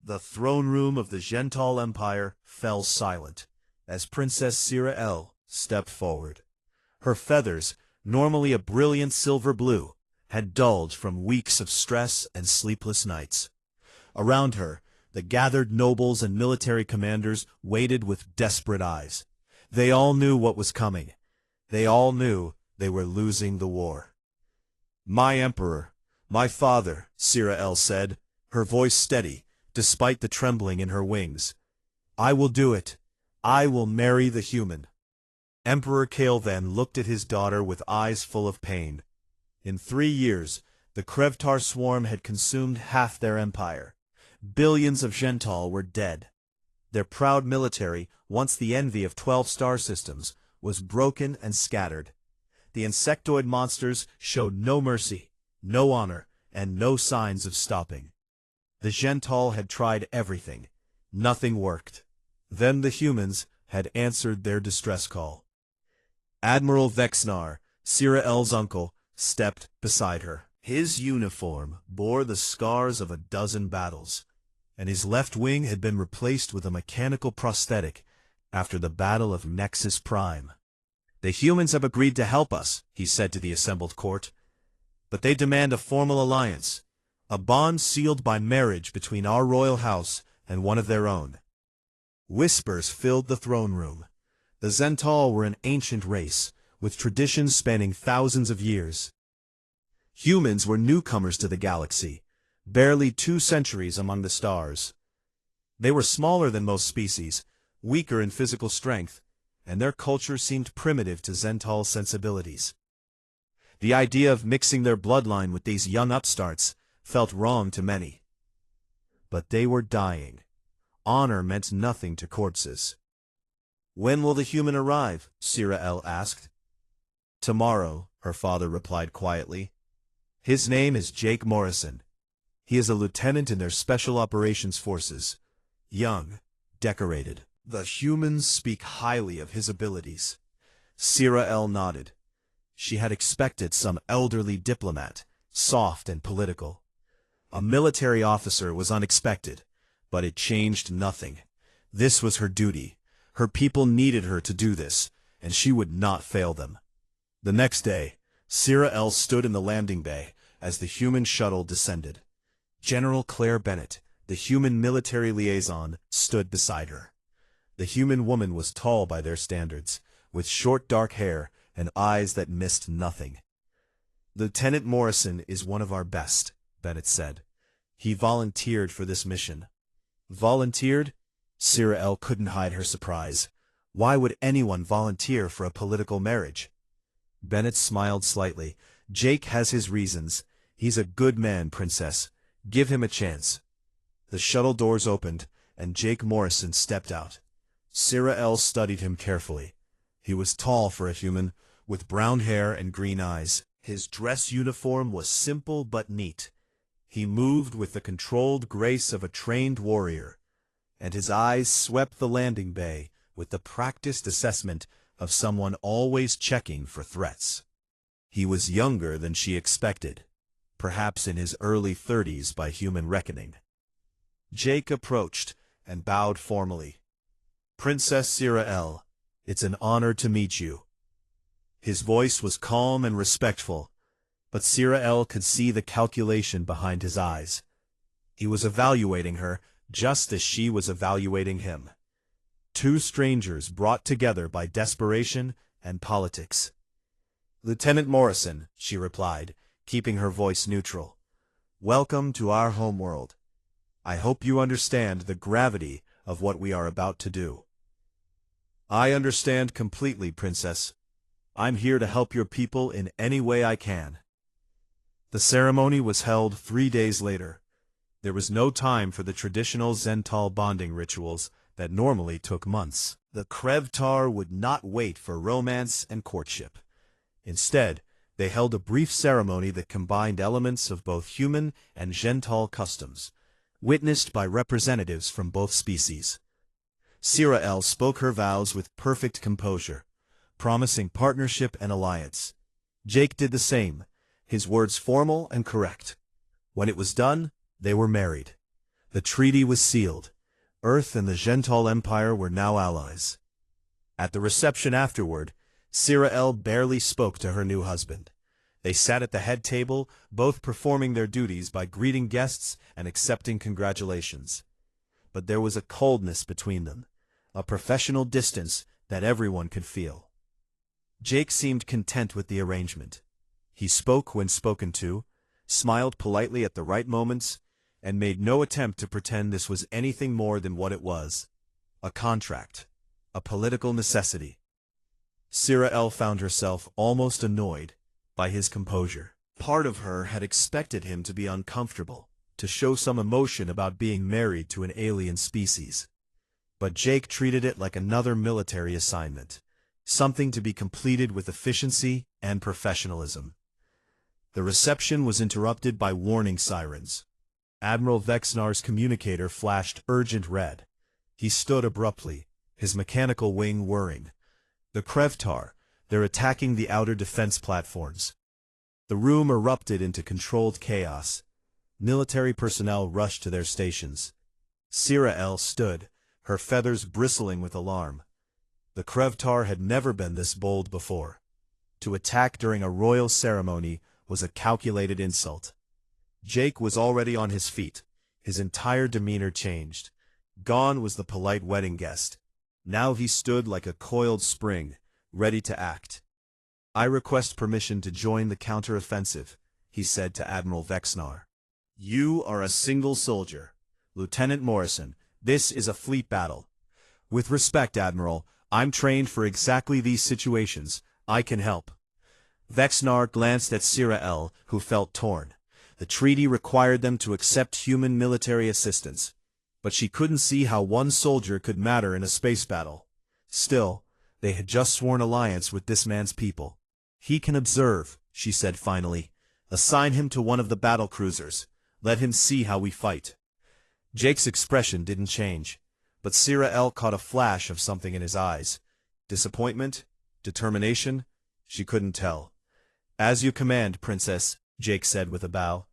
The throne room of the Gental Empire fell silent as Princess Sira stepped forward. Her feathers, normally a brilliant silver blue, had dulled from weeks of stress and sleepless nights. Around her, the gathered nobles and military commanders waited with desperate eyes. They all knew what was coming. They all knew they were losing the war. "My emperor, my father," Sira said, her voice steady, despite the trembling in her wings. "I will do it. I will marry the human." Emperor Kale then looked at his daughter with eyes full of pain. In 3 years, the Krevtar swarm had consumed half their empire. Billions of Gental were dead. Their proud military, once the envy of 12 star systems, was broken and scattered. The insectoid monsters showed no mercy, no honor, and no signs of stopping. The Gental had tried everything. Nothing worked. Then the humans had answered their distress call. Admiral Vexnar, Sira-L's uncle, stepped beside her. His uniform bore the scars of a dozen battles, and his left wing had been replaced with a mechanical prosthetic after the Battle of Nexus Prime. "The humans have agreed to help us," he said to the assembled court, "but they demand a formal alliance, a bond sealed by marriage between our royal house and one of their own." Whispers filled the throne room. The Gental were an ancient race, with traditions spanning thousands of years. Humans were newcomers to the galaxy, barely 2 centuries among the stars. They were smaller than most species, weaker in physical strength, and their culture seemed primitive to Gental sensibilities. The idea of mixing their bloodline with these young upstarts felt wrong to many. But they were dying. Honor meant nothing to corpses. "When will the human arrive?" Sira asked. "Tomorrow," her father replied quietly. "His name is Jake Morrison. He is a lieutenant in their Special Operations Forces. Young, decorated. The humans speak highly of his abilities." Sira nodded. She had expected some elderly diplomat, soft and political. A military officer was unexpected, but it changed nothing. This was her duty. Her people needed her to do this, and she would not fail them. The next day, Sira stood in the landing bay as the human shuttle descended. General Claire Bennett, the human military liaison, stood beside her. The human woman was tall by their standards, with short dark hair and eyes that missed nothing. "Lieutenant Morrison is one of our best," Bennett said. "He volunteered for this mission." "Volunteered?" Sira couldn't hide her surprise. Why would anyone volunteer for a political marriage? Bennett smiled slightly. "Jake has his reasons. He's a good man, Princess. Give him a chance." The shuttle doors opened, and Jake Morrison stepped out. Sira studied him carefully. He was tall for a human, with brown hair and green eyes. His dress uniform was simple but neat. He moved with the controlled grace of a trained warrior, and his eyes swept the landing bay with the practiced assessment of someone always checking for threats. He was younger than she expected, perhaps in his early 30s by human reckoning. Jake approached and bowed formally. "Princess Sira, it's an honor to meet you." His voice was calm and respectful, but Sira could see the calculation behind his eyes. He was evaluating her just as she was evaluating him. 2 strangers brought together by desperation and politics. "Lieutenant Morrison," she replied, keeping her voice neutral. "Welcome to our homeworld. I hope you understand the gravity of what we are about to do." "I understand completely, Princess. I'm here to help your people in any way I can." The ceremony was held 3 days later. There was no time for the traditional Gental bonding rituals that normally took months. The Krevtar would not wait for romance and courtship. Instead, they held a brief ceremony that combined elements of both human and Gental customs, witnessed by representatives from both species. Sira spoke her vows with perfect composure, promising partnership and alliance. Jake did the same, his words formal and correct. When it was done, they were married. The treaty was sealed. Earth and the Gental Empire were now allies. At the reception afterward, Sira-El barely spoke to her new husband. They sat at the head table, both performing their duties by greeting guests and accepting congratulations. But there was a coldness between them, a professional distance that everyone could feel. Jake seemed content with the arrangement. He spoke when spoken to, smiled politely at the right moments, and made no attempt to pretend this was anything more than what it was: a contract, a political necessity. Sira-El found herself almost annoyed by his composure. Part of her had expected him to be uncomfortable, to show some emotion about being married to an alien species. But Jake treated it like another military assignment, something to be completed with efficiency and professionalism. The reception was interrupted by warning sirens. Admiral Vexnar's communicator flashed urgent red. He stood abruptly, his mechanical wing whirring. The Krevtar, they're attacking the outer defense platforms. The room erupted into controlled chaos. Military personnel rushed to their stations. Sira-El stood, her feathers bristling with alarm. The Krevtar had never been this bold before. To attack during a royal ceremony was a calculated insult. Jake was already on his feet. His entire demeanor changed. Gone was the polite wedding guest. Now he stood like a coiled spring, ready to act. "I request permission to join the counter-offensive," he said to Admiral Vexnar. "You are a single soldier. Lieutenant Morrison, this is a fleet battle." "With respect, Admiral, I'm trained for exactly these situations. I can help." Vexnar glanced at Sira-El, who felt torn. The treaty required them to accept human military assistance, but she couldn't see how one soldier could matter in a space battle. Still, they had just sworn alliance with this man's people. "He can observe," she said finally. "Assign him to one of the battle cruisers. Let him see how we fight." Jake's expression didn't change, but Sira-El caught a flash of something in his eyes. Disappointment? Determination? She couldn't tell. "As you command, Princess," Jake said with a bow.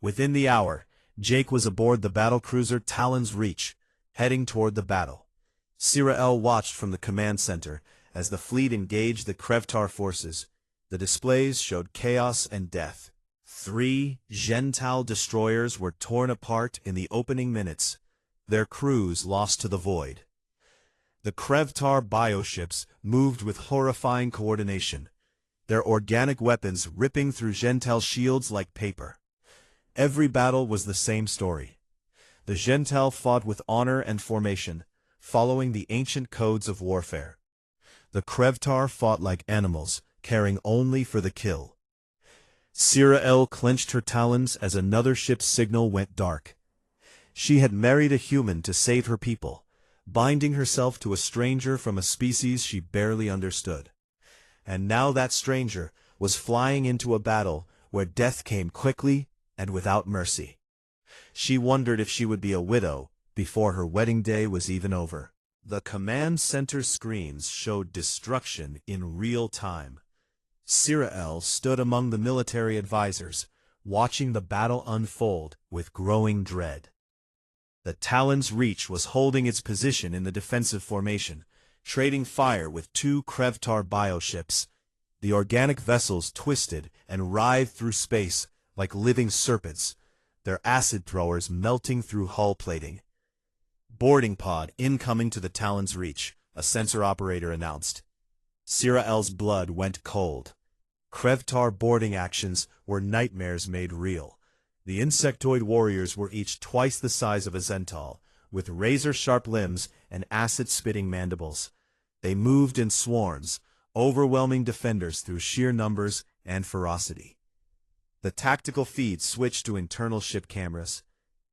Within the hour, Jake was aboard the battlecruiser Talon's Reach, heading toward the battle. Sira-El watched from the command center as the fleet engaged the Krevtar forces. The displays showed chaos and death. 3 Gental destroyers were torn apart in the opening minutes, their crews lost to the void. The Krevtar bioships moved with horrifying coordination, their organic weapons ripping through Gental shields like paper. Every battle was the same story. The Gental fought with honor and formation, following the ancient codes of warfare. The Krevtar fought like animals, caring only for the kill. Sira-El clenched her talons as another ship's signal went dark. She had married a human to save her people, binding herself to a stranger from a species she barely understood. And now that stranger was flying into a battle where death came quickly and without mercy. She wondered if she would be a widow before her wedding day was even over. The command center screens showed destruction in real time. Sira-El stood among the military advisors, watching the battle unfold with growing dread. The Talon's Reach was holding its position in the defensive formation, trading fire with 2 Krevtar bioships. The organic vessels twisted and writhed through space like living serpents, their acid throwers melting through hull plating. "Boarding pod incoming to the Talon's Reach," a sensor operator announced. Sira-El's blood went cold. Krevtar boarding actions were nightmares made real. The insectoid warriors were each twice the size of a Zental, with razor-sharp limbs and acid-spitting mandibles. They moved in swarms, overwhelming defenders through sheer numbers and ferocity. The tactical feed switched to internal ship cameras.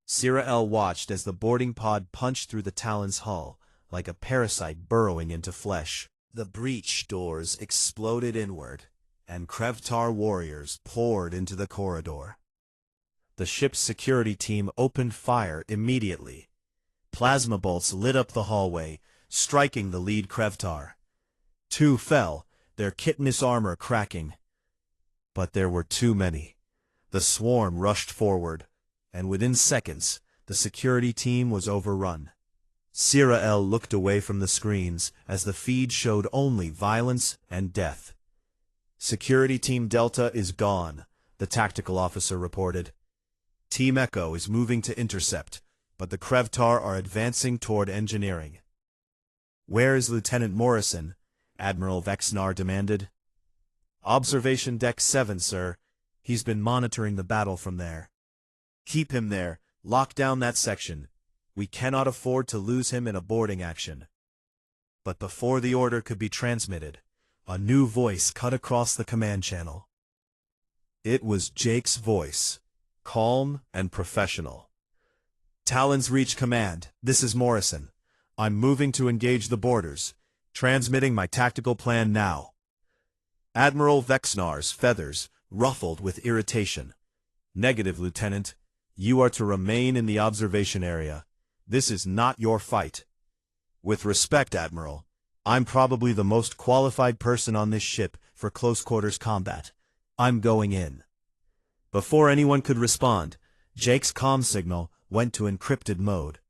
Sira-El watched as the boarding pod punched through the Talon's hull, like a parasite burrowing into flesh. The breach doors exploded inward, and Krevtar warriors poured into the corridor. The ship's security team opened fire immediately. Plasma bolts lit up the hallway, striking the lead Krevtar. 2 fell, their chitinous armor cracking. But there were too many. The swarm rushed forward, and within seconds, The security team was overrun. Sira L looked away from the screens as the feed showed only violence and death. Security Team Delta is gone, the tactical officer reported. Team Echo is moving to intercept, but the Krevtar are advancing toward engineering. Where is Lieutenant Morrison? Admiral Vexnar demanded. Observation Deck 7, sir. He's been monitoring the battle from there. Keep him there. Lock down that section. We cannot afford to lose him in a boarding action. But before the order could be transmitted, a new voice cut across the command channel. It was Jake's voice, calm and professional. Talon's Reach Command, this is Morrison. I'm moving to engage the boarders, transmitting my tactical plan now. Admiral Vexnar's feathers ruffled with irritation. Negative, Lieutenant. You are to remain in the observation area. This is not your fight. With respect, Admiral, I'm probably the most qualified person on this ship for close-quarters combat. I'm going in. Before anyone could respond, Jake's comm signal went to encrypted mode.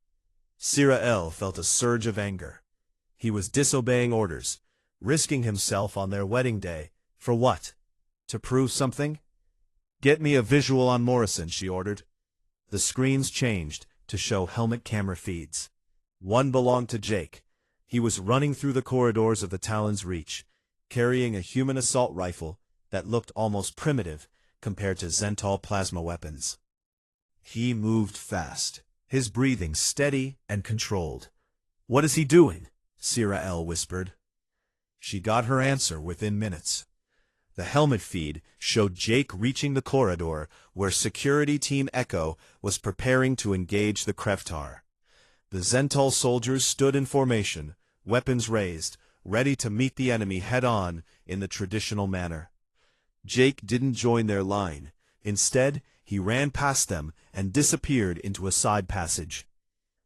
Sira L felt a surge of anger. He was disobeying orders, risking himself on their wedding day. For what? To prove something? Get me a visual on Morrison, she ordered. The screens changed to show helmet camera feeds. One belonged to Jake. He was running through the corridors of the Talon's Reach, carrying a human assault rifle that looked almost primitive compared to Zental plasma weapons. He moved fast, his breathing steady and controlled. What is he doing? Sira L whispered. She got her answer within minutes. The helmet feed showed Jake reaching the corridor where Security Team Echo was preparing to engage the Krevtar. The Zental soldiers stood in formation, weapons raised, ready to meet the enemy head-on in the traditional manner. Jake didn't join their line. Instead, he ran past them and disappeared into a side passage.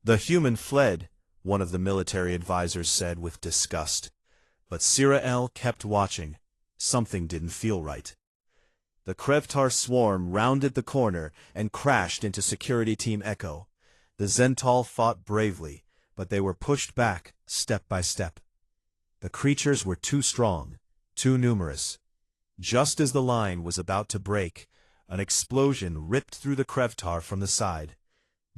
The human fled, one of the military advisors said with disgust. But Sira L kept watching. Something didn't feel right. The Krevtar swarm rounded the corner and crashed into Security Team Echo. The Zental fought bravely, but they were pushed back, step by step. The creatures were too strong, too numerous. Just as the line was about to break, an explosion ripped through the Krevtar from the side.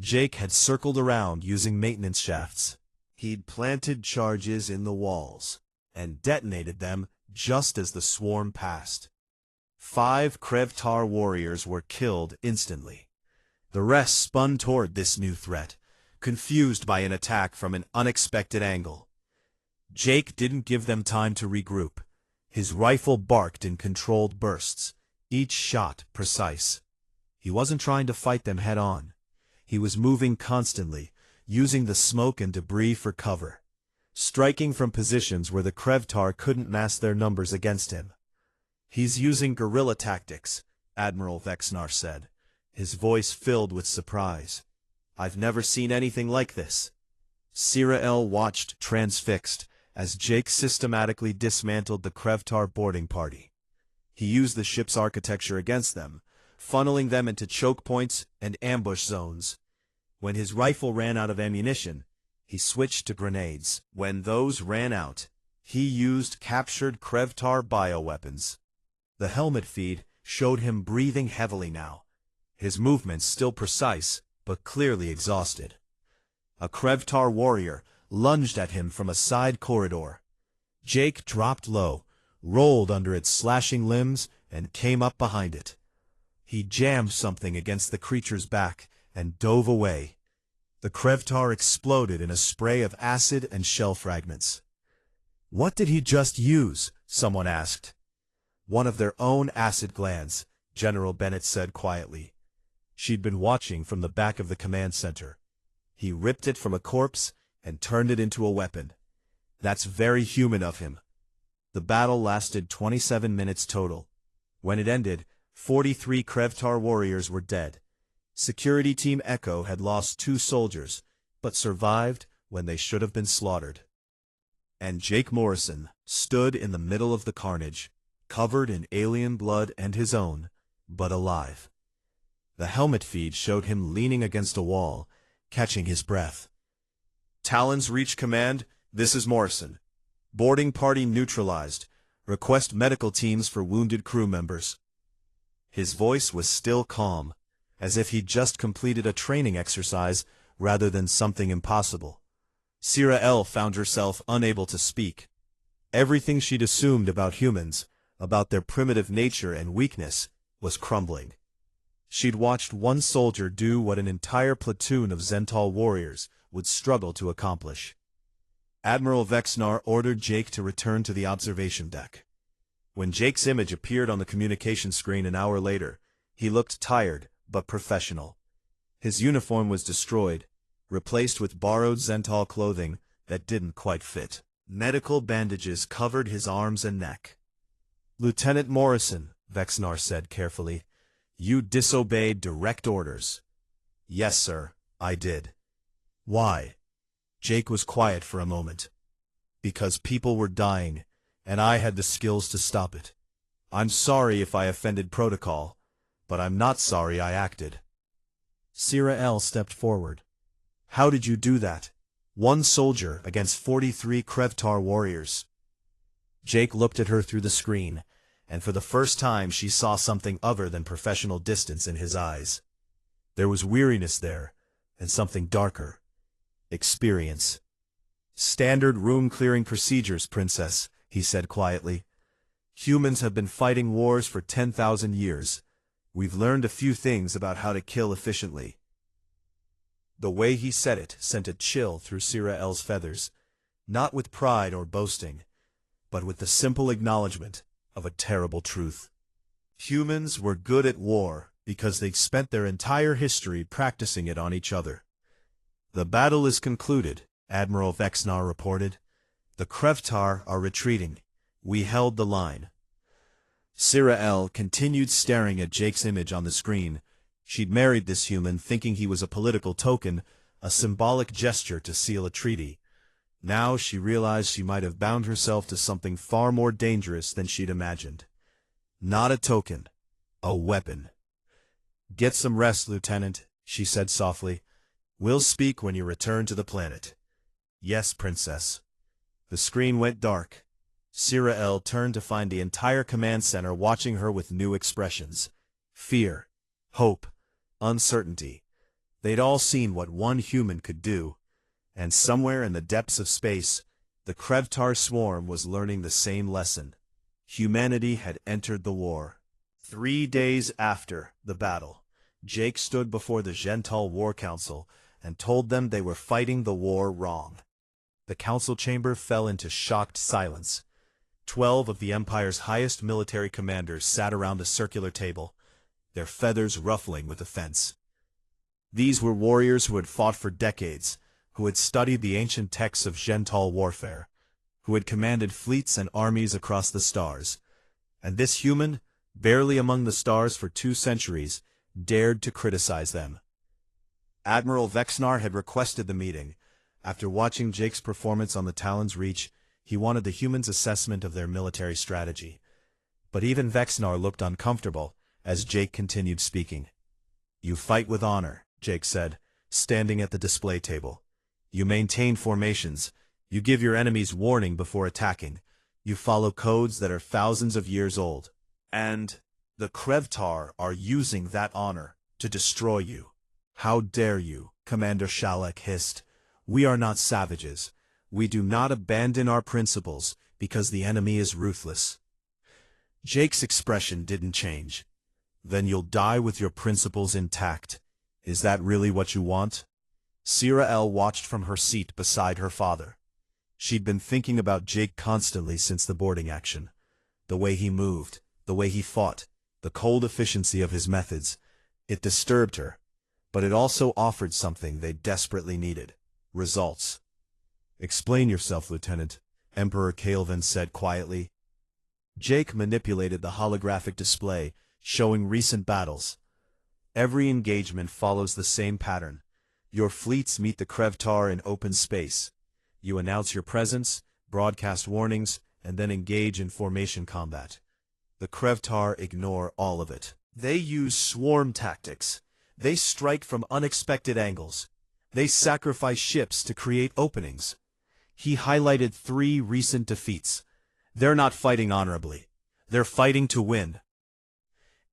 Jake had circled around using maintenance shafts. He'd planted charges in the walls and detonated them just as the swarm passed. 5 Krevtar warriors were killed instantly. The rest spun toward this new threat, confused by an attack from an unexpected angle. Jake didn't give them time to regroup. His rifle barked in controlled bursts, each shot precise. He wasn't trying to fight them head-on. He was moving constantly, using the smoke and debris for cover, striking from positions where the Krevtar couldn't mass their numbers against him. He's using guerrilla tactics, Admiral Vexnar said, his voice filled with surprise. I've never seen anything like this. Sira L watched, transfixed, as Jake systematically dismantled the Krevtar boarding party. He used the ship's architecture against them, funneling them into choke points and ambush zones. When his rifle ran out of ammunition, he switched to grenades. When those ran out, he used captured Krevtar bioweapons. The helmet feed showed him breathing heavily now, his movements still precise, but clearly exhausted. A Krevtar warrior lunged at him from a side corridor. Jake dropped low, rolled under its slashing limbs, and came up behind it. He jammed something against the creature's back and dove away. The Krevtar exploded in a spray of acid and shell fragments. What did he just use? Someone asked. One of their own acid glands, General Bennett said quietly. She'd been watching from the back of the command center. He ripped it from a corpse and turned it into a weapon. That's very human of him. The battle lasted 27 minutes total. When it ended, 43 Krevtar warriors were dead. Security Team Echo had lost 2 soldiers, but survived when they should have been slaughtered. And Jake Morrison stood in the middle of the carnage, covered in alien blood and his own, but alive. The helmet feed showed him leaning against a wall, catching his breath. Talons reach command, this is Morrison. Boarding party neutralized. Request medical teams for wounded crew members. His voice was still calm, as if he'd just completed a training exercise rather than something impossible. Sira L found herself unable to speak. Everything she'd assumed about humans, about their primitive nature and weakness, was crumbling. She'd watched one soldier do what an entire platoon of Zental warriors would struggle to accomplish. Admiral Vexnar ordered Jake to return to the observation deck. When Jake's image appeared on the communication screen an hour later, he looked tired but professional. His uniform was destroyed, replaced with borrowed Zental clothing that didn't quite fit. Medical bandages covered his arms and neck. "Lieutenant Morrison," Vexnar said carefully, "you disobeyed direct orders." "Yes, sir, I did." "Why?" Jake was quiet for a moment. "Because people were dying, and I had the skills to stop it. I'm sorry if I offended protocol, but I'm not sorry I acted." Sira L stepped forward. "How did you do that? One soldier against 43 Krevtar warriors." Jake looked at her through the screen, and for the first time she saw something other than professional distance in his eyes. There was weariness there, and something darker. Experience. "Standard room-clearing procedures, Princess," he said quietly. "Humans have been fighting wars for 10,000 years. We've learned a few things about how to kill efficiently." The way he said it sent a chill through Sira L's feathers, not with pride or boasting, but with the simple acknowledgement of a terrible truth. Humans were good at war because they'd spent their entire history practicing it on each other. "The battle is concluded," Admiral Vexnar reported. "The Krevtar are retreating. We held the line." Sira L continued staring at Jake's image on the screen. She'd married this human thinking he was a political token, a symbolic gesture to seal a treaty. Now she realized she might have bound herself to something far more dangerous than she'd imagined. Not a token, a weapon. "Get some rest, Lieutenant," she said softly. "We'll speak when you return to the planet." "Yes, Princess." The screen went dark. Sira L turned to find the entire command center watching her with new expressions. Fear, hope, uncertainty. They'd all seen what one human could do, and somewhere in the depths of space, the Krevtar swarm was learning the same lesson. Humanity had entered the war. 3 days after the battle, Jake stood before the Gental War Council and told them they were fighting the war wrong. The council chamber fell into shocked silence. 12 of the Empire's highest military commanders sat around a circular table, their feathers ruffling with offense. These were warriors who had fought for decades, who had studied the ancient texts of Gental warfare, who had commanded fleets and armies across the stars. And this human, barely among the stars for 2 centuries, dared to criticize them. Admiral Vexnar had requested the meeting. After watching Jake's performance on the Talon's Reach, he wanted the humans' assessment of their military strategy. But even Vexnar looked uncomfortable as Jake continued speaking. "You fight with honor," Jake said, standing at the display table. "You maintain formations. You give your enemies warning before attacking. You follow codes that are thousands of years old. And the Krevtar are using that honor to destroy you." "How dare you?" Commander Shalek hissed. "We are not savages. We do not abandon our principles because the enemy is ruthless." Jake's expression didn't change. "Then you'll die with your principles intact. Is that really what you want?" Sira L watched from her seat beside her father. She'd been thinking about Jake constantly since the boarding action. The way he moved, the way he fought, the cold efficiency of his methods. It disturbed her, but it also offered something they desperately needed: results. "Explain yourself, Lieutenant," Emperor Kaelvin said quietly. Jake manipulated the holographic display, showing recent battles. "Every engagement follows the same pattern. Your fleets meet the Krevtar in open space. You announce your presence, broadcast warnings, and then engage in formation combat. The Krevtar ignore all of it. They use swarm tactics. They strike from unexpected angles. They sacrifice ships to create openings. He highlighted 3 recent defeats. They're not fighting honorably. They're fighting to win.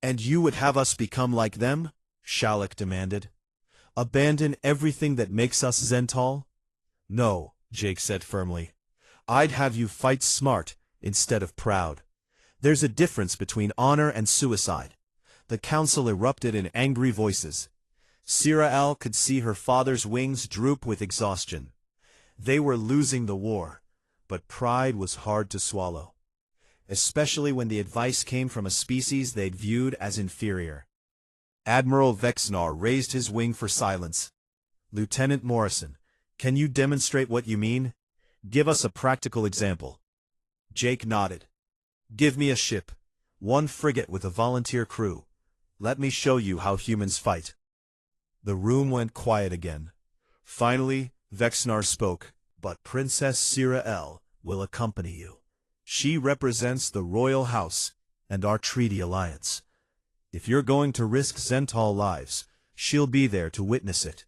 And you would have us become like them? Shalak demanded. Abandon everything that makes us Zhental? No, Jake said firmly. I'd have you fight smart instead of proud. There's a difference between honor and suicide. The council erupted in angry voices. Sira could see her father's wings droop with exhaustion. They were losing the war, but pride was hard to swallow, especially when the advice came from a species they'd viewed as inferior. Admiral Vexnar raised his wing for silence. Lieutenant Morrison, can you demonstrate what you mean? Give us a practical example. Jake nodded. Give me a ship, 1 frigate with a volunteer crew. Let me show you how humans fight. The room went quiet again. Finally, Vexnar spoke. But Princess Sira will accompany you. She represents the royal house and our treaty alliance. If you're going to risk Zhental lives, she'll be there to witness it.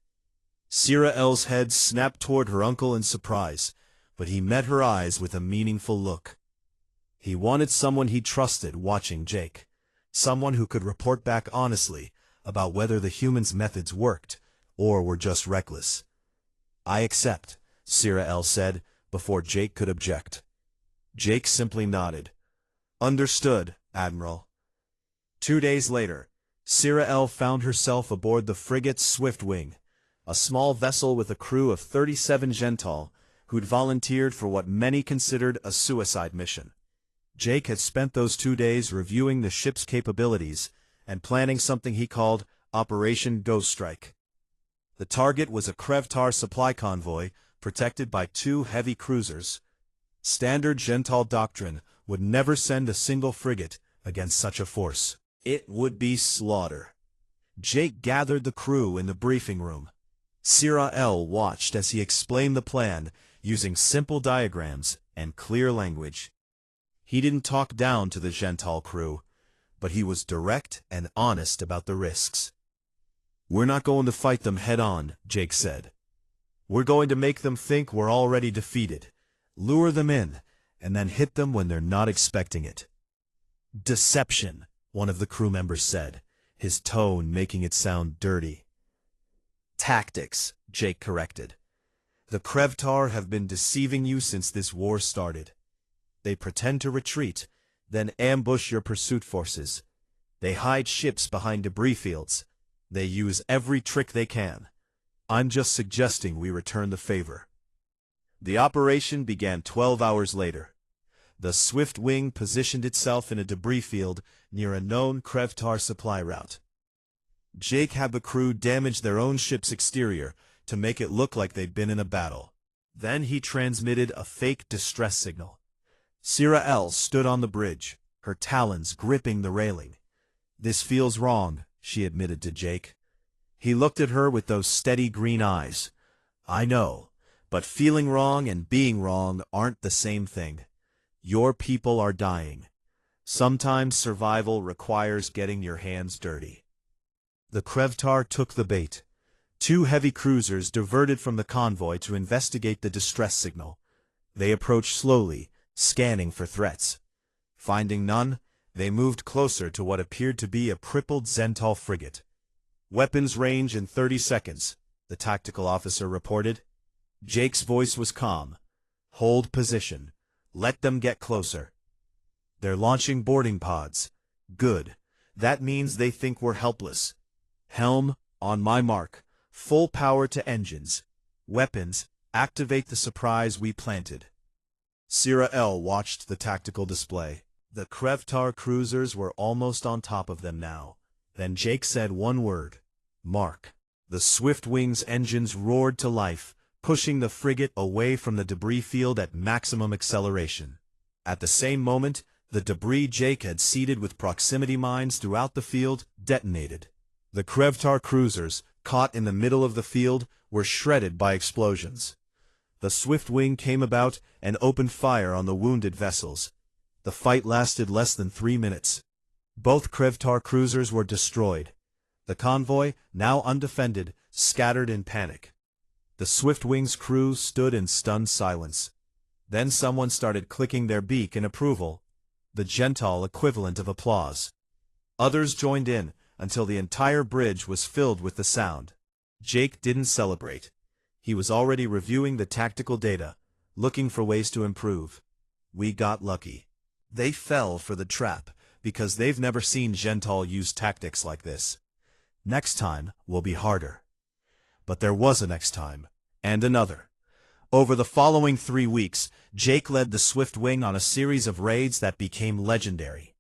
Sira-L's head snapped toward her uncle in surprise, but he met her eyes with a meaningful look. He wanted someone he trusted watching Jake, someone who could report back honestly about whether the humans' methods worked or were just reckless. I accept, Sira-L said, before Jake could object. Jake simply nodded. Understood, Admiral. 2 days later, Sira-L found herself aboard the frigate Swiftwing, a small vessel with a crew of 37 Zhental who'd volunteered for what many considered a suicide mission. Jake had spent those 2 days reviewing the ship's capabilities and planning something he called Operation Ghost Strike. The target was a Krevtar supply convoy protected by 2 heavy cruisers. Standard Zhental doctrine would never send a single frigate against such a force. It would be slaughter. Jake gathered the crew in the briefing room. Sira-L watched as he explained the plan using simple diagrams and clear language. He didn't talk down to the Zhental crew, but he was direct and honest about the risks. We're not going to fight them head-on, Jake said. We're going to make them think we're already defeated, lure them in, and then hit them when they're not expecting it. Deception, one of the crew members said, his tone making it sound dirty. Tactics, Jake corrected. The Krevtar have been deceiving you since this war started. They pretend to retreat, then ambush your pursuit forces. They hide ships behind debris fields. They use every trick they can. I'm just suggesting we return the favor. The operation began 12 hours later. The Swift Wing positioned itself in a debris field near a known Krevtar supply route. Jake had the crew damage their own ship's exterior to make it look like they'd been in a battle. Then he transmitted a fake distress signal. Sira-L stood on the bridge, her talons gripping the railing. This feels wrong, she admitted to Jake. He looked at her with those steady green eyes. I know, but feeling wrong and being wrong aren't the same thing. Your people are dying. Sometimes survival requires getting your hands dirty. The Krevtar took the bait. 2 heavy cruisers diverted from the convoy to investigate the distress signal. They approached slowly, scanning for threats. Finding none, they moved closer to what appeared to be a crippled Zhental frigate. Weapons range in 30 seconds, the tactical officer reported. Jake's voice was calm. Hold position. Let them get closer. They're launching boarding pods. Good. That means they think we're helpless. Helm, on my mark. Full power to engines. Weapons, activate the surprise we planted. Sira-L watched the tactical display. The Krevtar cruisers were almost on top of them now. Then Jake said one word. Mark. The Swift Wing's engines roared to life, pushing the frigate away from the debris field at maximum acceleration. At the same moment, the debris Jake had seeded with proximity mines throughout the field detonated. The Krevtar cruisers, caught in the middle of the field, were shredded by explosions. The Swift Wing came about and opened fire on the wounded vessels. The fight lasted less than 3 minutes. Both Krevtar cruisers were destroyed. The convoy, now undefended, scattered in panic. The Swiftwing's crew stood in stunned silence. Then someone started clicking their beak in approval, the Gentile equivalent of applause. Others joined in, until the entire bridge was filled with the sound. Jake didn't celebrate. He was already reviewing the tactical data, looking for ways to improve. We got lucky. They fell for the trap, because they've never seen Gentile use tactics like this. Next time will be harder. But there was a next time, and another. Over the following 3 weeks, Jake led the Swiftwing on a series of raids that became legendary.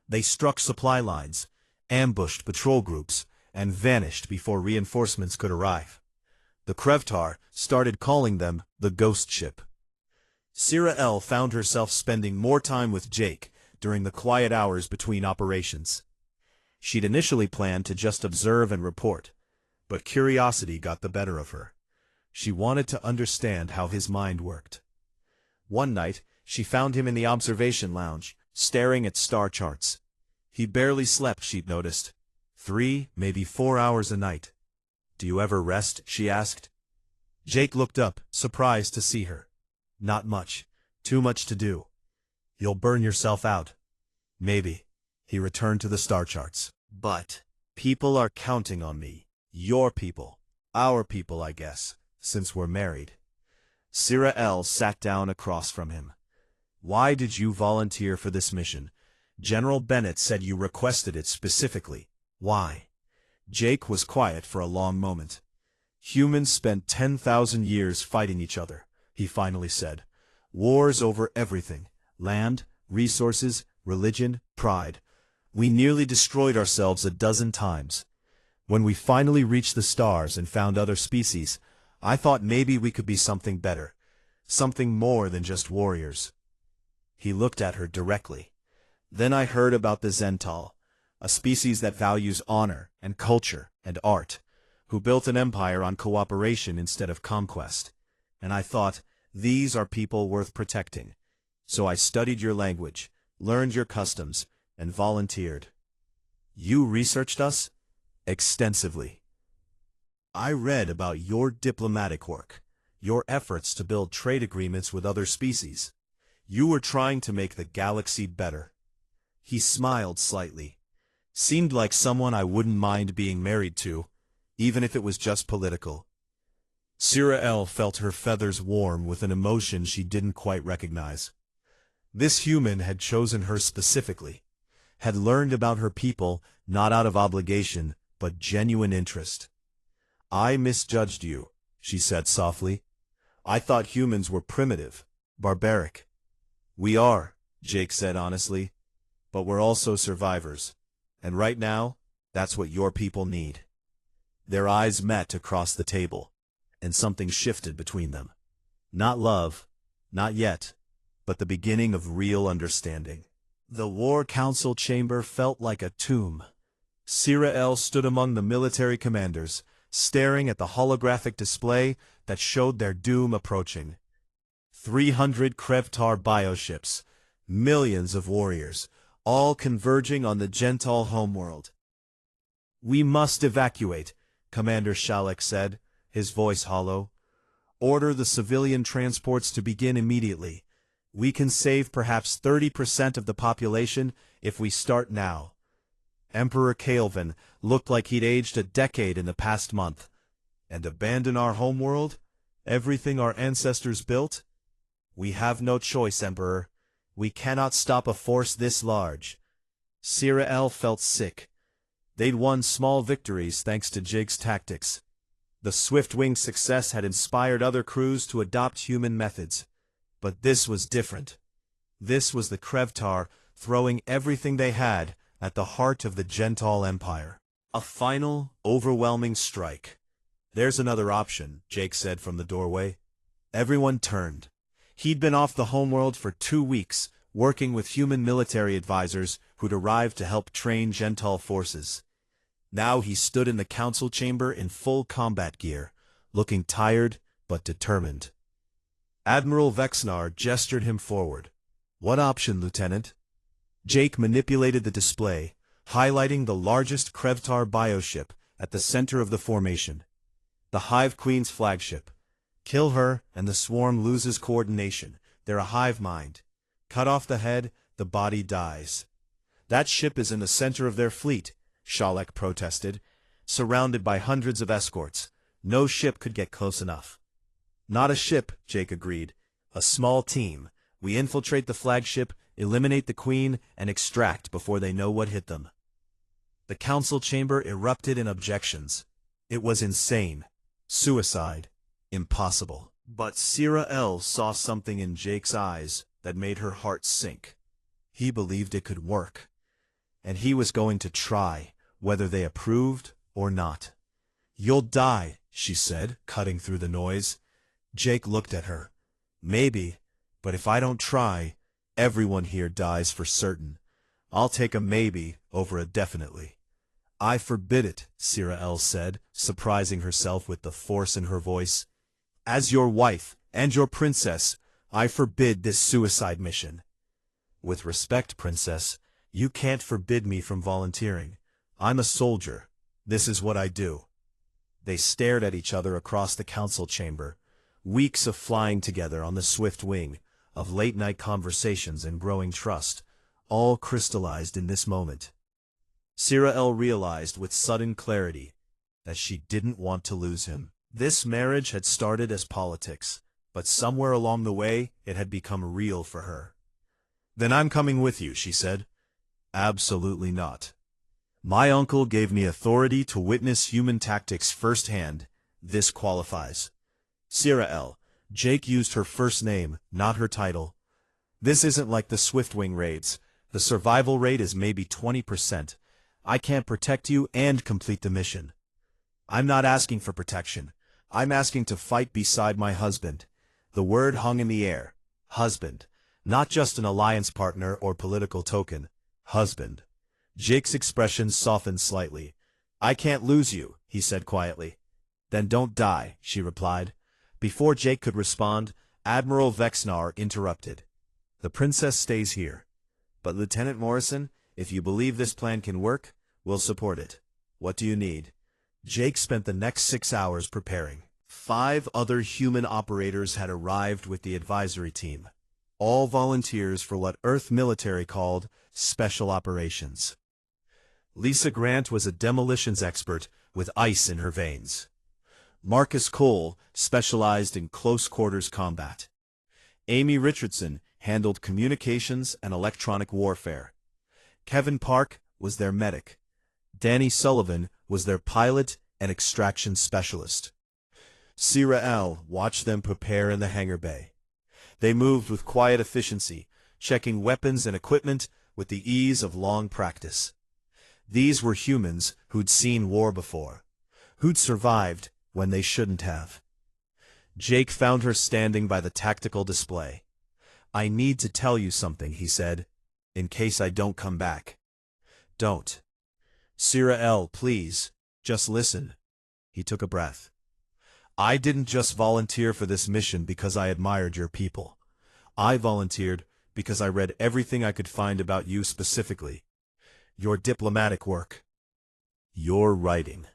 They struck supply lines, ambushed patrol groups, and vanished before reinforcements could arrive. The Krevtar started calling them the Ghost Ship. Sira L found herself spending more time with Jake during the quiet hours between operations. She'd initially planned to just observe and report, but curiosity got the better of her. She wanted to understand how his mind worked. One night, she found him in the observation lounge, staring at star charts. He barely slept, she'd noticed. 3, maybe 4 hours a night. "Do you ever rest?" she asked. Jake looked up, surprised to see her. "Not much. Too much to do." "You'll burn yourself out." "Maybe." He returned to the star charts. "But people are counting on me. Your people. Our people, I guess, since we're married." Sira L sat down across from him. "Why did you volunteer for this mission? General Bennett said you requested it specifically. Why?" Jake was quiet for a long moment. "Humans spent 10,000 years fighting each other," he finally said. "Wars over everything. Land, resources, religion, pride. We nearly destroyed ourselves a dozen times. When we finally reached the stars and found other species, I thought maybe we could be something better. Something more than just warriors." He looked at her directly. "Then I heard about the Zental, a species that values honor and culture and art, who built an empire on cooperation instead of conquest. And I thought, these are people worth protecting. So I studied your language, learned your customs, and volunteered." "You researched us?" "Extensively. I read about your diplomatic work, your efforts to build trade agreements with other species. You were trying to make the galaxy better." He smiled slightly. "Seemed like someone I wouldn't mind being married to, even if it was just political." Sira L felt her feathers warm with an emotion she didn't quite recognize. This human had chosen her specifically, had learned about her people not out of obligation, but genuine interest. "I misjudged you," she said softly. "I thought humans were primitive, barbaric." "We are," Jake said honestly, "but we're also survivors. And right now, that's what your people need." Their eyes met across the table, and something shifted between them. Not love, not yet, but the beginning of real understanding. The War Council chamber felt like a tomb. Sira L stood among the military commanders, staring at the holographic display that showed their doom approaching. 300 Krevtar bioships, millions of warriors, all converging on the Gentile homeworld. "We must evacuate," Commander Shalek said, his voice hollow. "Order the civilian transports to begin immediately. We can save perhaps 30% of the population if we start now." Emperor Kaelvin looked like he'd aged a decade in the past month. "And abandon our homeworld? Everything our ancestors built? We have no choice, Emperor. We cannot stop a force this large." Sira L felt sick. They'd won small victories thanks to Jake's tactics. The Swiftwing success had inspired other crews to adopt human methods. But this was different. This was the Krevtar throwing everything they had at the heart of the Gentile Empire. A final, overwhelming strike. "There's another option," Jake said from the doorway. Everyone turned. He'd been off the homeworld for 2 weeks, working with human military advisors who'd arrived to help train Gentile forces. Now he stood in the council chamber in full combat gear, looking tired but determined. Admiral Vexnar gestured him forward. "What option, Lieutenant?" Jake manipulated the display, highlighting the largest Krevtar bioship at the center of the formation. The Hive Queen's flagship, Kill her, and the swarm loses coordination. They're a hive mind. Cut off the head, the body dies. That ship is in the center of their fleet, Shalek protested. Surrounded by hundreds of escorts, no ship could get close enough. Not a ship, Jake agreed. A small team. We infiltrate the flagship, eliminate the queen, and extract before they know what hit them. The council chamber erupted in objections. It was insane. Suicide. Impossible. But Sira L saw something in Jake's eyes that made her heart sink. He believed it could work. And he was going to try, whether they approved or not. You'll die, she said, cutting through the noise. Jake looked at her. Maybe, but if I don't try, everyone here dies for certain. I'll take a maybe over a definitely. I forbid it, Sira L said, surprising herself with the force in her voice. As your wife and your princess, I forbid this suicide mission. With respect, princess, you can't forbid me from volunteering. I'm a soldier. This is what I do. They stared at each other across the council chamber. Weeks of flying together on the swift wing, of late-night conversations and growing trust, all crystallized in this moment. Sira L realized with sudden clarity that she didn't want to lose him. This marriage had started as politics, but somewhere along the way it had become real for her. Then I'm coming with you, she said. Absolutely not. My uncle gave me authority to witness human tactics firsthand. This qualifies. Sira L. Jake used her first name, not her title. This isn't like the Swiftwing raids. The survival rate is maybe 20%. I can't protect you and complete the mission. I'm not asking for protection. I'm asking to fight beside my husband. The word hung in the air. Husband. Not just an alliance partner or political token. Husband. Jake's expression softened slightly. I can't lose you, he said quietly. Then don't die, she replied. Before Jake could respond, Admiral Vexnar interrupted. The princess stays here. But Lieutenant Morrison, if you believe this plan can work, we'll support it. What do you need? Jake spent the next 6 hours preparing. 5 other human operators had arrived with the advisory team. All volunteers for what Earth military called special operations. Lisa Grant was a demolitions expert with ice in her veins. Marcus Cole specialized in close-quarters combat. Amy Richardson handled communications and electronic warfare. Kevin Park was their medic. Danny Sullivan was their pilot and extraction specialist. Sira L watched them prepare in the hangar bay. They moved with quiet efficiency, checking weapons and equipment with the ease of long practice. These were humans who'd seen war before, who'd survived when they shouldn't have. Jake found her standing by the tactical display. I need to tell you something, he said, in case I don't come back. Don't. Sira L, please, just listen. He took a breath. I didn't just volunteer for this mission because I admired your people. I volunteered because I read everything I could find about you specifically. Your diplomatic work. Your writing.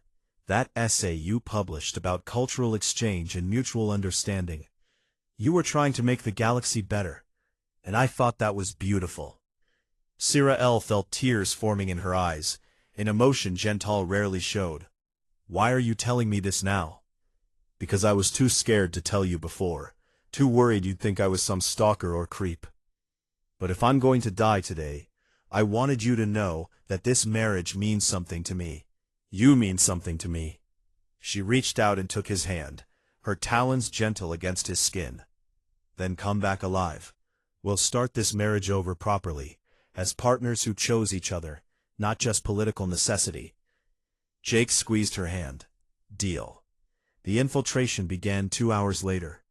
That essay you published about cultural exchange and mutual understanding. You were trying to make the galaxy better, and I thought that was beautiful. Sira L felt tears forming in her eyes, an emotion Gental rarely showed. Why are you telling me this now? Because I was too scared to tell you before, too worried you'd think I was some stalker or creep. But if I'm going to die today, I wanted you to know that this marriage means something to me. You mean something to me. She reached out and took his hand, her talons gentle against his skin. Then come back alive. We'll start this marriage over properly, as partners who chose each other, not just political necessity. Jake squeezed her hand. Deal. The infiltration began 2 hours later.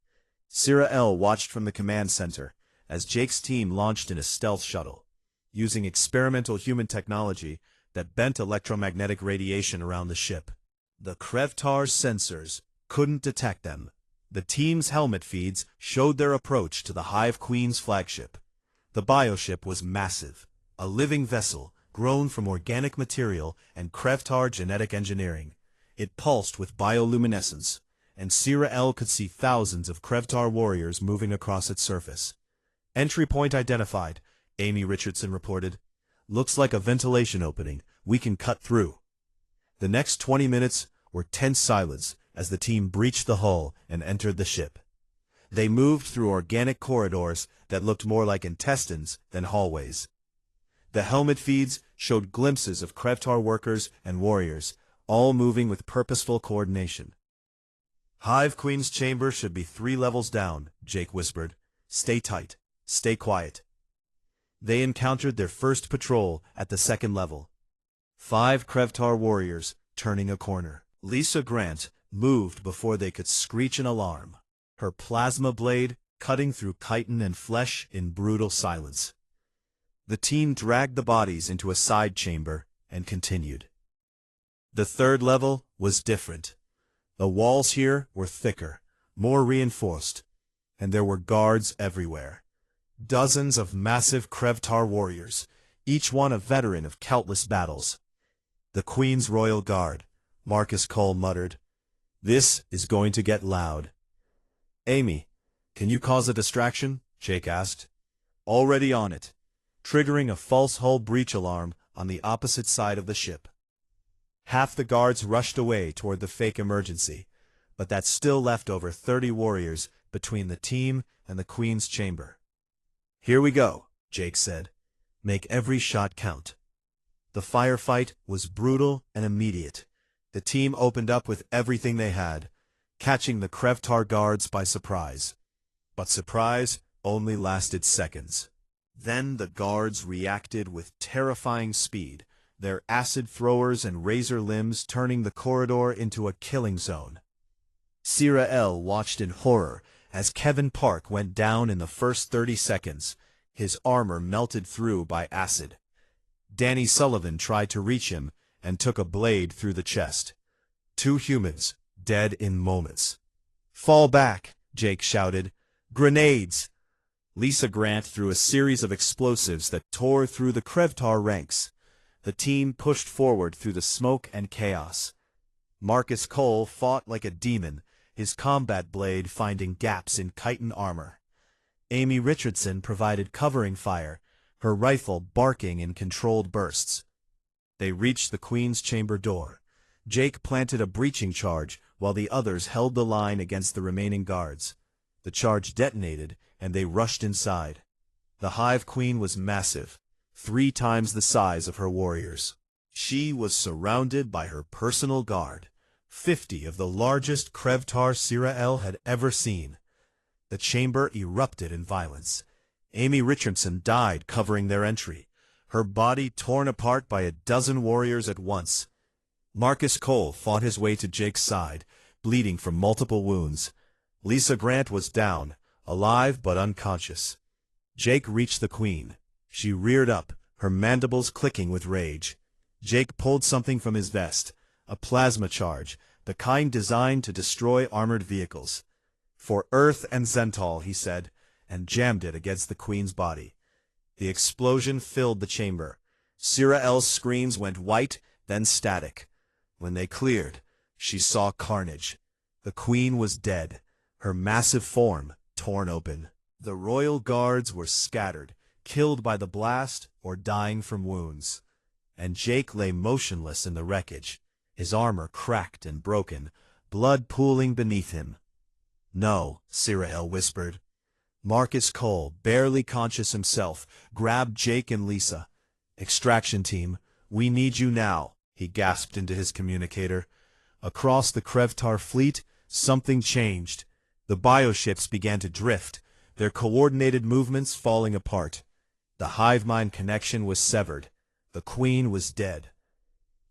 Sira L watched from the command center as Jake's team launched in a stealth shuttle, using experimental human technology that bent electromagnetic radiation around the ship. The Krevtar's sensors couldn't detect them. The team's helmet feeds showed their approach to the Hive Queen's flagship. The bioship was massive, a living vessel grown from organic material and Krevtar genetic engineering. It pulsed with bioluminescence, and Sira L could see thousands of Krevtar warriors moving across its surface. "Entry point identified," Amy Richardson reported. "Looks like a ventilation opening. We can cut through." The next 20 minutes were tense silence as the team breached the hull and entered the ship. They moved through organic corridors that looked more like intestines than hallways. The helmet feeds showed glimpses of Krevtar workers and warriors, all moving with purposeful coordination. "Hive Queen's chamber should be 3 levels down," Jake whispered. "Stay tight. Stay quiet." They encountered their first patrol at the 2nd level. 5 Krevtar warriors turning a corner. Lisa Grant moved before they could screech an alarm, her plasma blade cutting through chitin and flesh in brutal silence. The team dragged the bodies into a side chamber and continued. The 3rd level was different. The walls here were thicker, more reinforced, and there were guards everywhere. Dozens of massive Krevtar warriors, each one a veteran of countless battles. "The Queen's Royal Guard," Marcus Cole muttered. "This is going to get loud." "Amy, can you cause a distraction?" Jake asked. "Already on it," triggering a false hull breach alarm on the opposite side of the ship. Half the guards rushed away toward the fake emergency, but that still left over 30 warriors between the team and the Queen's chamber. "Here we go," Jake said. "Make every shot count." The firefight was brutal and immediate. The team opened up with everything they had, catching the Krevtar guards by surprise. But surprise only lasted seconds. Then the guards reacted with terrifying speed, their acid throwers and razor limbs turning the corridor into a killing zone. Sira L watched in horror as Kevin Park went down in the first 30 seconds, his armor melted through by acid. Danny Sullivan tried to reach him and took a blade through the chest. 2 humans, dead in moments. "Fall back," Jake shouted. "Grenades!" Lisa Grant threw a series of explosives that tore through the Krevtar ranks. The team pushed forward through the smoke and chaos. Marcus Cole fought like a demon, his combat blade finding gaps in chitin armor. Amy Richardson provided covering fire, her rifle barking in controlled bursts. They reached the Queen's chamber door. Jake planted a breaching charge while the others held the line against the remaining guards. The charge detonated, and they rushed inside. The Hive Queen was massive, 3 times the size of her warriors. She was surrounded by her personal guard, 50 of the largest Krevtar Sira L had ever seen. The chamber erupted in violence. Amy Richardson died covering their entry, her body torn apart by a dozen warriors at once. Marcus Cole fought his way to Jake's side, bleeding from multiple wounds. Lisa Grant was down, alive but unconscious. Jake reached the Queen. She reared up, her mandibles clicking with rage. Jake pulled something from his vest, a plasma charge, the kind designed to destroy armored vehicles. "For Earth and Zentol," he said, and jammed it against the Queen's body. The explosion filled the chamber. Sira L's screens went white, then static. When they cleared, she saw carnage. The Queen was dead, her massive form torn open. The royal guards were scattered, killed by the blast or dying from wounds. And Jake lay motionless in the wreckage, his armor cracked and broken, blood pooling beneath him. "No," Sira L whispered. Marcus Cole, barely conscious himself, grabbed Jake and Lisa. "Extraction team, we need you now," he gasped into his communicator. Across the Krevtar fleet, something changed. The bioships began to drift, their coordinated movements falling apart. The hive mind connection was severed. The Queen was dead.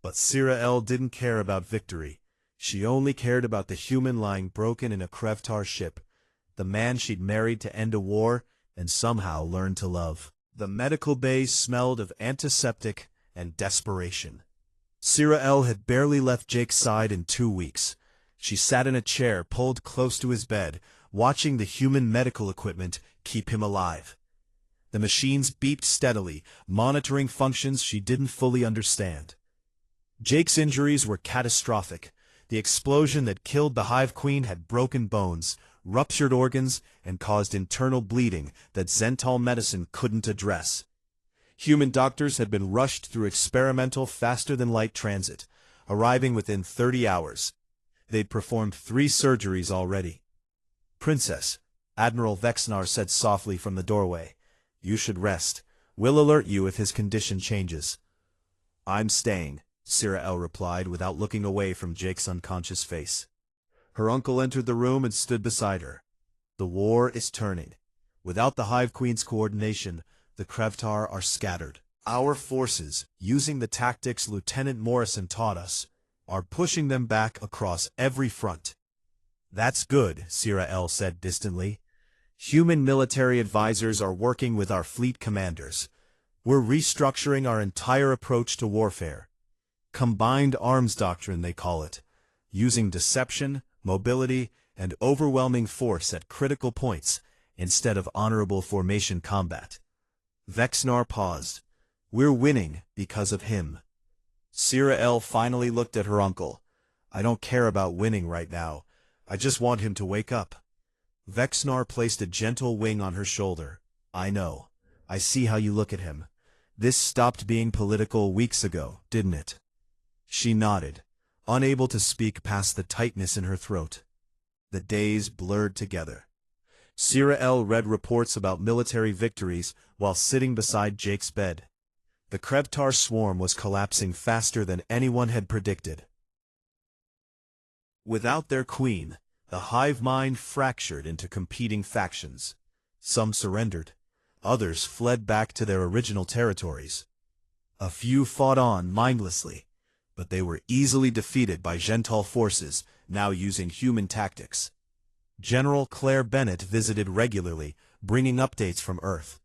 But Sira L didn't care about victory. She only cared about the human lying broken in a Krevtar ship, the man she'd married to end a war and somehow learned to love. The medical bay smelled of antiseptic and desperation. Sira L had barely left Jake's side in 2 weeks. She sat in a chair pulled close to his bed, watching the human medical equipment keep him alive. The machines beeped steadily, monitoring functions she didn't fully understand. Jake's injuries were catastrophic. The explosion that killed the Hive Queen had broken bones, ruptured organs, and caused internal bleeding that Zental medicine couldn't address. Human doctors had been rushed through experimental faster-than-light transit, arriving within 30 hours. They'd performed 3 surgeries already. "Princess," Admiral Vexnar said softly from the doorway, "you should rest. We'll alert you if his condition changes." "I'm staying," Sira-El replied without looking away from Jake's unconscious face. Her uncle entered the room and stood beside her. "The war is turning. Without the Hive Queen's coordination, the Krevtar are scattered. Our forces, using the tactics Lieutenant Morrison taught us, are pushing them back across every front." "That's good," Sira-El said distantly. "Human military advisors are working with our fleet commanders. We're restructuring our entire approach to warfare. Combined arms doctrine, they call it, using deception, mobility, and overwhelming force at critical points instead of honorable formation combat." Vexnar paused. "We're winning because of him." Sira-El finally looked at her uncle. "I don't care about winning right now. I just want him to wake up." Vexnar placed a gentle wing on her shoulder. "I know. I see how you look at him. This stopped being political weeks ago, didn't it?" She nodded, unable to speak past the tightness in her throat. The days blurred together. Sira-El read reports about military victories while sitting beside Jake's bed. The Krevtar swarm was collapsing faster than anyone had predicted. Without their queen, the hive mind fractured into competing factions. Some surrendered. Others fled back to their original territories. A few fought on mindlessly, but they were easily defeated by Zental forces now using human tactics. General Claire Bennett visited regularly, bringing updates from Earth.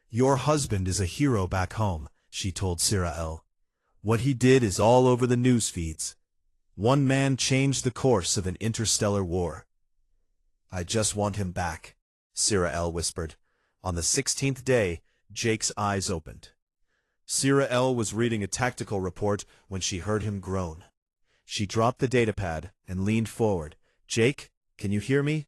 "Your husband is a hero back home," she told Sira-El. "What he did is all over the news feeds. One man changed the course of an interstellar war." "I just want him back," Sira-El whispered. On the 16th day, Jake's eyes opened. Sira-El was reading a tactical report when she heard him groan. She dropped the datapad and leaned forward. "Jake, can you hear me?"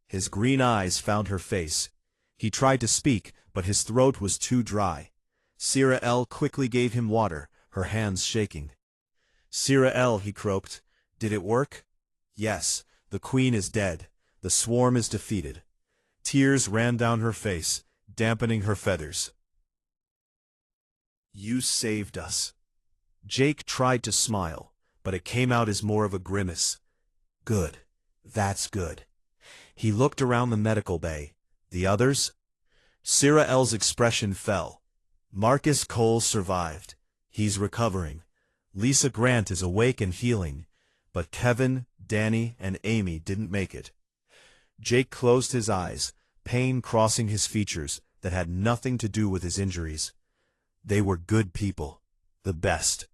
His green eyes found her face. He tried to speak, but his throat was too dry. Sira-El quickly gave him water, her hands shaking. "Sira-El," he croaked. "Did it work?" "Yes, the queen is dead. The swarm is defeated." Tears ran down her face, dampening her feathers. "You saved us." Jake tried to smile, but it came out as more of a grimace. "Good. That's good." He looked around the medical bay. "The others?" Sira-El's expression fell. "Marcus Cole survived. He's recovering. Lisa Grant is awake and healing, but Kevin, Danny, and Amy didn't make it." Jake closed his eyes, pain crossing his features that had nothing to do with his injuries. "They were good people. The best."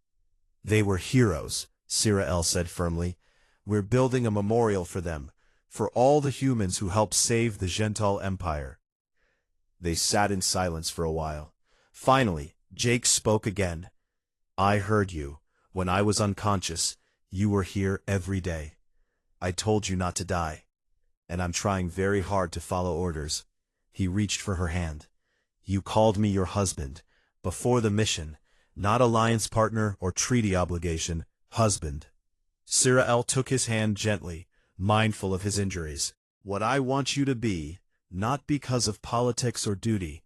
"They were heroes," Sira-El said firmly. "We're building a memorial for them, for all the humans who helped save the Zental Empire." They sat in silence for a while. Finally, Jake spoke again. "I heard you. When I was unconscious, you were here every day. I told you not to die. And I'm trying very hard to follow orders." He reached for her hand. "You called me your husband. Before the mission, not alliance partner or treaty obligation, husband." Sira-El took his hand gently, mindful of his injuries. "What I want you to be, not because of politics or duty,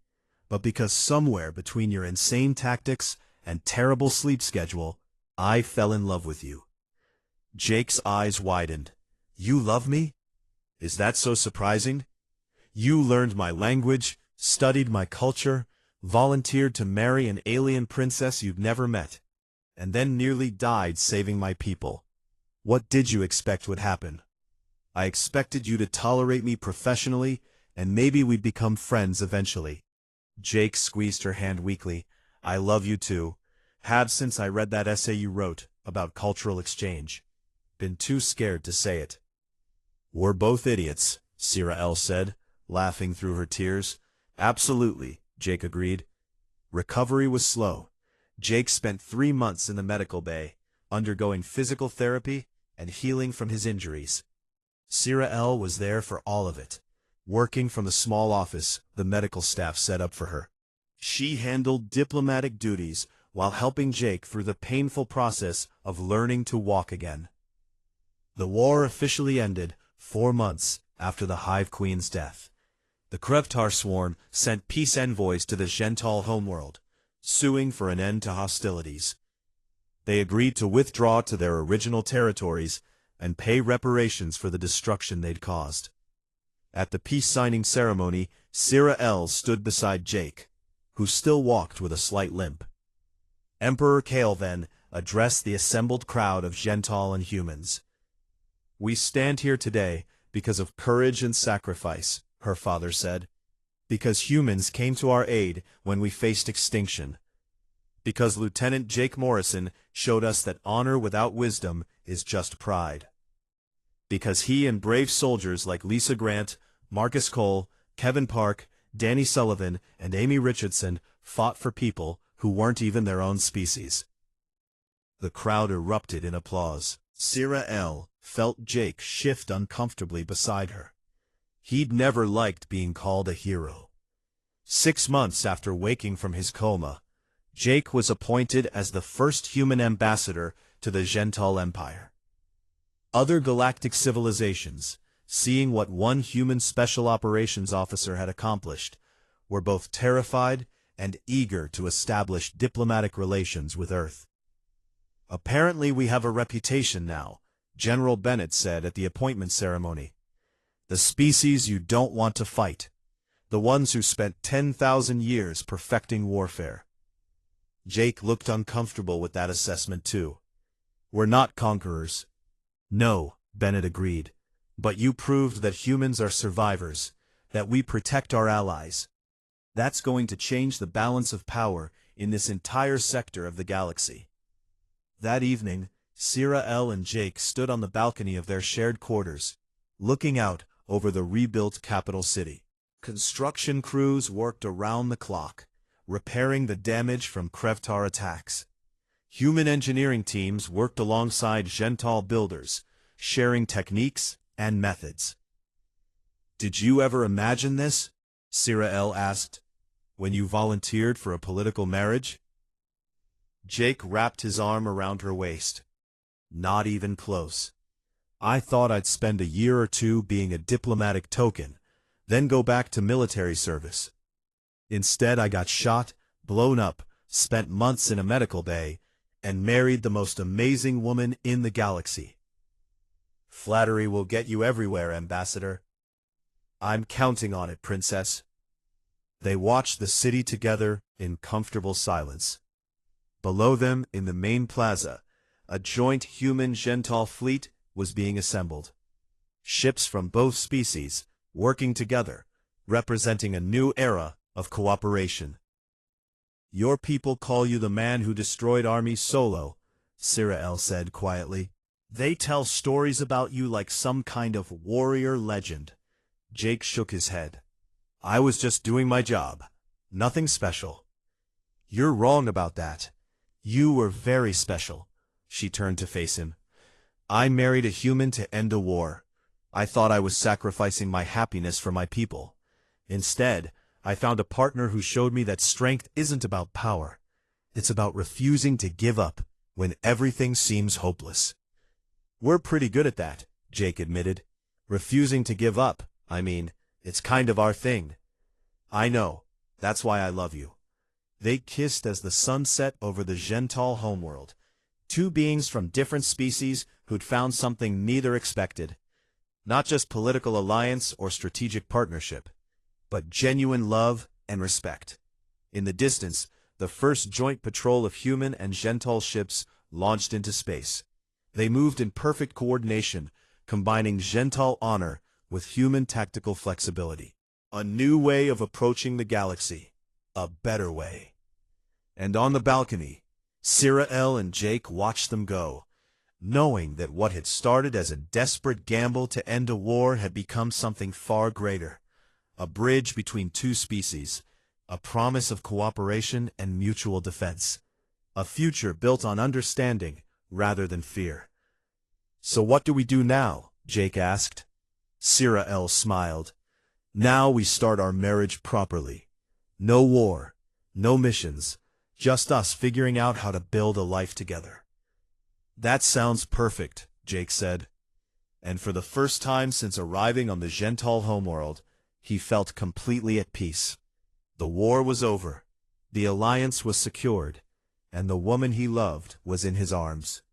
but because somewhere between your insane tactics and terrible sleep schedule, I fell in love with you." Jake's eyes widened. "You love me? Is that so surprising? You learned my language, studied my culture, volunteered to marry an alien princess you'd never met, and then nearly died saving my people. What did you expect would happen? I expected you to tolerate me professionally, and maybe we'd become friends eventually." Jake squeezed her hand weakly. "I love you too. Have since I read that essay you wrote about cultural exchange. Been too scared to say it." "We're both idiots," Sira-El said, laughing through her tears. "Absolutely," Jake agreed. Recovery was slow. Jake spent 3 months in the medical bay, undergoing physical therapy, and healing from his injuries. Sira L was there for all of it, working from the small office the medical staff set up for her. She handled diplomatic duties while helping Jake through the painful process of learning to walk again. The war officially ended 4 months after the Hive Queen's death. The Krevtar Swarm sent peace envoys to the Gental homeworld, suing for an end to hostilities. They agreed to withdraw to their original territories and pay reparations for the destruction they'd caused. At the peace signing ceremony, Sira L stood beside Jake, who still walked with a slight limp. Emperor Kale then addressed the assembled crowd of Gental and humans. "We stand here today because of courage and sacrifice," her father said. "Because humans came to our aid when we faced extinction. Because Lieutenant Jake Morrison showed us that honor without wisdom is just pride. Because he and brave soldiers like Lisa Grant, Marcus Cole, Kevin Park, Danny Sullivan, and Amy Richardson fought for people who weren't even their own species." The crowd erupted in applause. Sira L felt Jake shift uncomfortably beside her. He'd never liked being called a hero. 6 months after waking from his coma, Jake was appointed as the first human ambassador to the Gental Empire. Other galactic civilizations, seeing what one human special operations officer had accomplished, were both terrified and eager to establish diplomatic relations with Earth. "Apparently we have a reputation now," General Bennett said at the appointment ceremony. "The species you don't want to fight. The ones who spent 10,000 years perfecting warfare." Jake looked uncomfortable with that assessment too. "We're not conquerors." "No," Bennett agreed. "But you proved that humans are survivors, that we protect our allies. That's going to change the balance of power in this entire sector of the galaxy." That evening, Sira L and Jake stood on the balcony of their shared quarters, looking out over the rebuilt capital city. Construction crews worked around the clock, repairing the damage from Krevtar attacks. Human engineering teams worked alongside Gental builders, sharing techniques and methods. "Did you ever imagine this?" Sira L asked, "when you volunteered for a political marriage?" Jake wrapped his arm around her waist. "Not even close. I thought I'd spend a year or two being a diplomatic token, then go back to military service. Instead, I got shot, blown up, spent months in a medical bay, and married the most amazing woman in the galaxy." "Flattery will get you everywhere, Ambassador." "I'm counting on it, Princess." They watched the city together in comfortable silence. Below them, in the main plaza, a joint human-Gental fleet was being assembled. Ships from both species, working together, representing a new era of cooperation. "Your people call you the man who destroyed Armies Solo," Sira L said quietly. "They tell stories about you like some kind of warrior legend." Jake shook his head. "I was just doing my job. Nothing special." "You're wrong about that. You were very special." She turned to face him. "I married a human to end a war. I thought I was sacrificing my happiness for my people. Instead, I found a partner who showed me that strength isn't about power. It's about refusing to give up when everything seems hopeless." "We're pretty good at that," Jake admitted. "Refusing to give up, I mean, it's kind of our thing." "I know. That's why I love you." They kissed as the sun set over the Gental homeworld, two beings from different species who'd found something neither expected. Not just political alliance or strategic partnership, but genuine love and respect. In the distance, the first joint patrol of human and Gental ships launched into space. They moved in perfect coordination, combining Gental honor with human tactical flexibility. A new way of approaching the galaxy. A better way. And on the balcony, Sira L and Jake watched them go, knowing that what had started as a desperate gamble to end a war had become something far greater. A bridge between two species, a promise of cooperation and mutual defense. A future built on understanding rather than fear. So what do we do now? Jake asked. Sira L smiled. Now we start our marriage properly. No war, no missions, just us figuring out how to build a life together. That sounds perfect, Jake said. And for the first time since arriving on the Gental homeworld, he felt completely at peace. The war was over, the alliance was secured, and the woman he loved was in his arms.